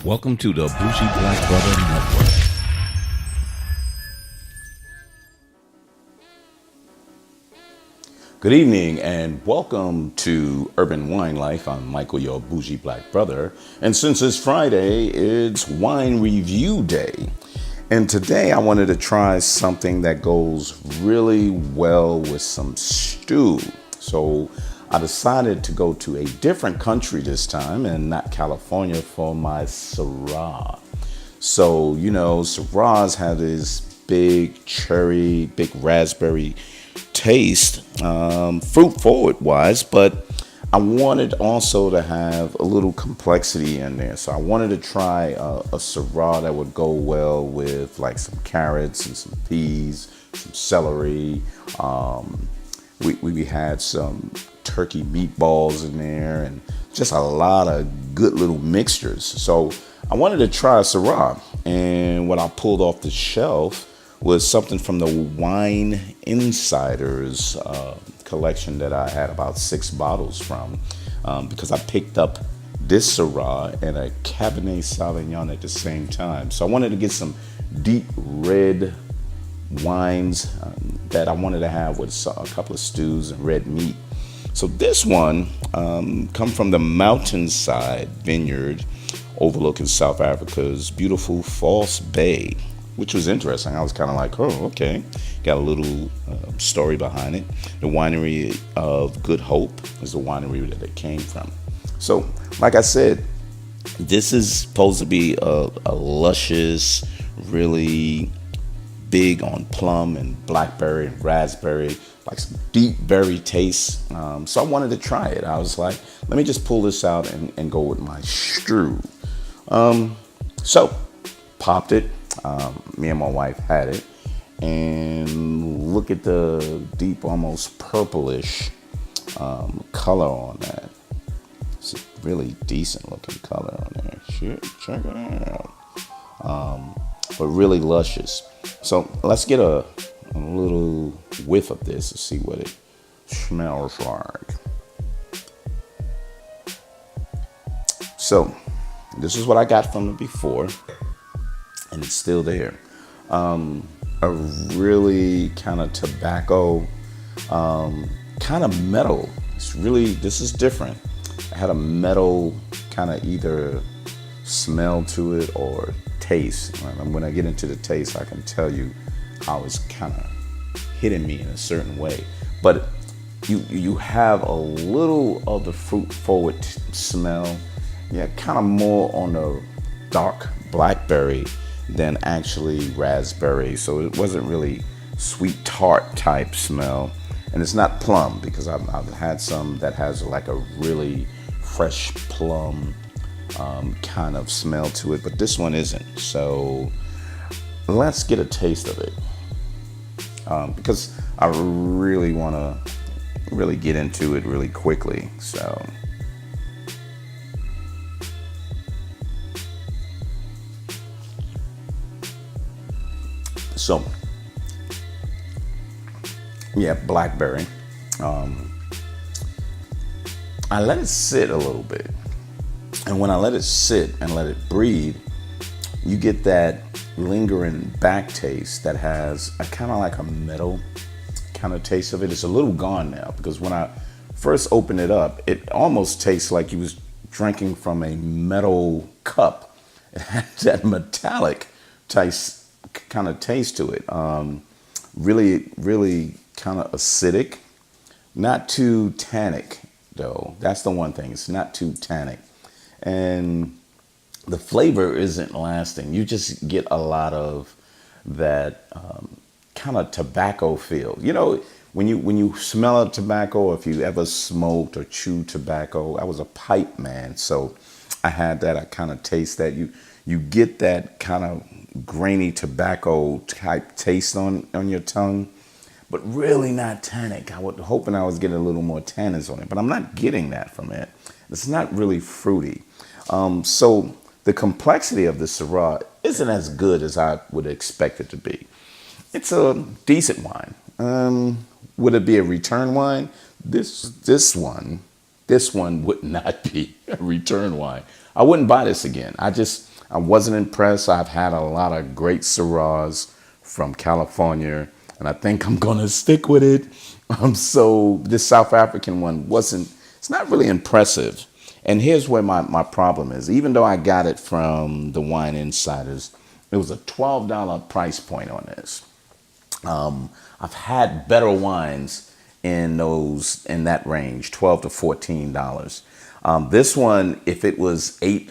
Welcome to the Bougie Black Brother Network. Good evening and welcome to Urban Wine Life. I'm Michael, your Bougie Black Brother. And since it's Friday, it's Wine Review Day. And today I wanted to try something that goes really well with some stew. So I decided to go to a different country this time and not California for my Syrah. So, Syrahs have this big cherry, big raspberry taste, fruit forward wise, but I wanted also to have a little complexity in there. So I wanted to try a Syrah that would go well with like some carrots and some peas, some celery. We had some turkey meatballs in there and just a lot of good little mixtures. So I wanted to try a Syrah, and what I pulled off the shelf was something from the Wine Insiders collection that I had about 6 bottles from, because I picked up this Syrah and a Cabernet Sauvignon at the same time. So I wanted to get some deep red wines that I wanted to have with a couple of stews and red meat. So this one come from the mountainside vineyard overlooking South Africa's beautiful False Bay, which was interesting. I was kind of like, oh, okay. Got a little story behind it. The winery of Good Hope is the winery that it came from. So, like I said, this is supposed to be a luscious, really big on plum and blackberry and raspberry, like some deep berry taste. So I wanted to try it. I was like, let me just pull this out and go with my stew. So popped it. Me and my wife had it, and look at the deep, almost purplish color on that. It's a really decent looking color on there. Shit, check it out. But really luscious. So let's get a little whiff of this to see what it smells like. So this is what I got from it before, and it's still there. A really kind of tobacco, kind of metal. This is different. It had a metal kind of either smell to it or taste. And when I get into the taste, I can tell you how it's kind of hitting me in a certain way. But you have a little of the fruit forward smell. Yeah, kind of more on the dark blackberry than actually raspberry. So it wasn't really sweet tart type smell. And it's not plum, because I've had some that has like a really fresh plum kind of smell to it, but this one isn't. So let's get a taste of it, because I really want to really get into it really quickly. So yeah, blackberry. I let it sit a little bit. And when I let it sit and let it breathe, you get that lingering back taste that has a kind of like a metal kind of taste of it. It's a little gone now, because when I first opened it up, it almost tastes like you was drinking from a metal cup. It had that metallic taste, kind of taste to it. Really, really kind of acidic. Not too tannic, though. That's the one thing. It's not too tannic. And the flavor isn't lasting. You just get a lot of that kind of tobacco feel. When you smell a tobacco, or if you ever smoked or chewed tobacco, I was a pipe man, so I had that. I kind of taste that. You get that kind of grainy tobacco type taste on your tongue, but really not tannic. I was hoping I was getting a little more tannins on it, but I'm not getting that from it. It's not really fruity. So the complexity of the Syrah isn't as good as I would expect it to be. It's a decent wine. Would it be a return wine? This one this one would not be a return wine. I wouldn't buy this again. I wasn't impressed. I've had a lot of great Syrahs from California, and I think I'm gonna stick with it. So this South African one it's not really impressive. And here's where my problem is. Even though I got it from the Wine Insiders, it was a $12 price point on this. I've had better wines in that range, $12 to $14. This one, if it was $8,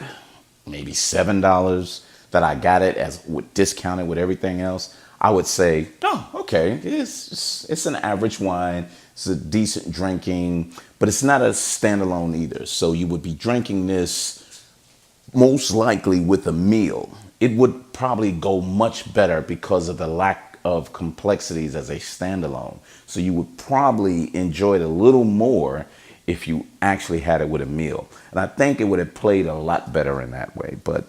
maybe $7 that I got it as discounted with everything else, I would say, oh, okay, it's an average wine. It's a decent drinking, but it's not a standalone either. So you would be drinking this most likely with a meal. It would probably go much better because of the lack of complexities as a standalone. So you would probably enjoy it a little more if you actually had it with a meal. And I think it would have played a lot better in that way, but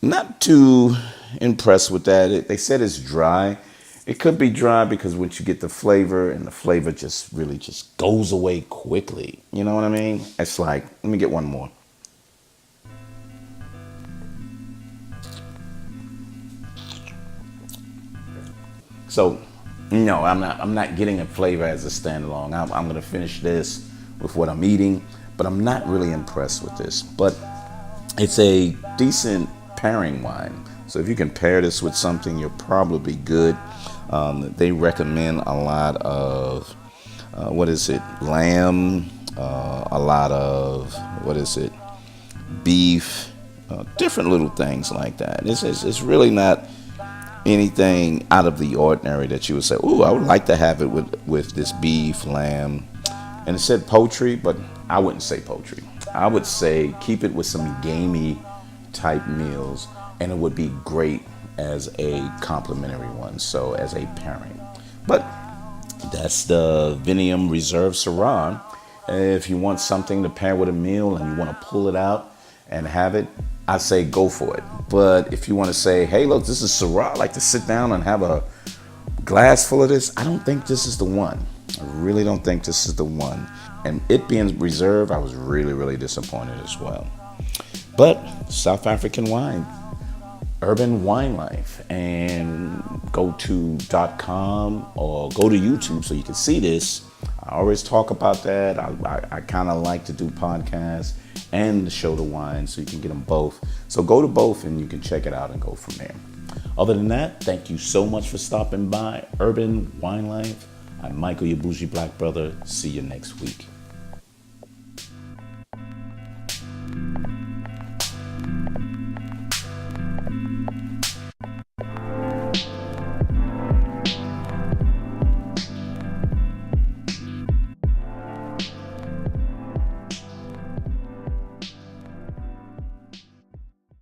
not too impressed with that. They said it's dry. It could be dry because once you get the flavor, and the flavor just really just goes away quickly. You know what I mean? It's like, let me get one more. So, no, I'm not getting a flavor as a standalone. I'm gonna finish this with what I'm eating, but I'm not really impressed with this. But it's a decent pairing wine. So if you can pair this with something, you'll probably be good. They recommend a lot of lamb, a lot of beef, different little things like that. It's really not anything out of the ordinary that you would say, "Ooh, I would like to have it with this beef, lamb." And it said poultry, but I wouldn't say poultry. I would say keep it with some gamey type meals, and it would be great as a complimentary one, so as a pairing. But that's the Vinum Reserve Syrah. If you want something to pair with a meal and you want to pull it out and have it, I say go for it. But if you want to say, hey, look, this is Syrah, I like to sit down and have a glass full of this, I don't think this is the one. I really don't think this is the one. And it being reserved, I was really, really disappointed as well. But South African wine, Urban Wine Life, and go to .com or go to YouTube so you can see this. I always talk about that. I kind of like to do podcasts and show the wine so you can get them both. So go to both and you can check it out and go from there. Other than that, thank you so much for stopping by Urban Wine Life. I'm Michael, your bougie black brother. See you next week.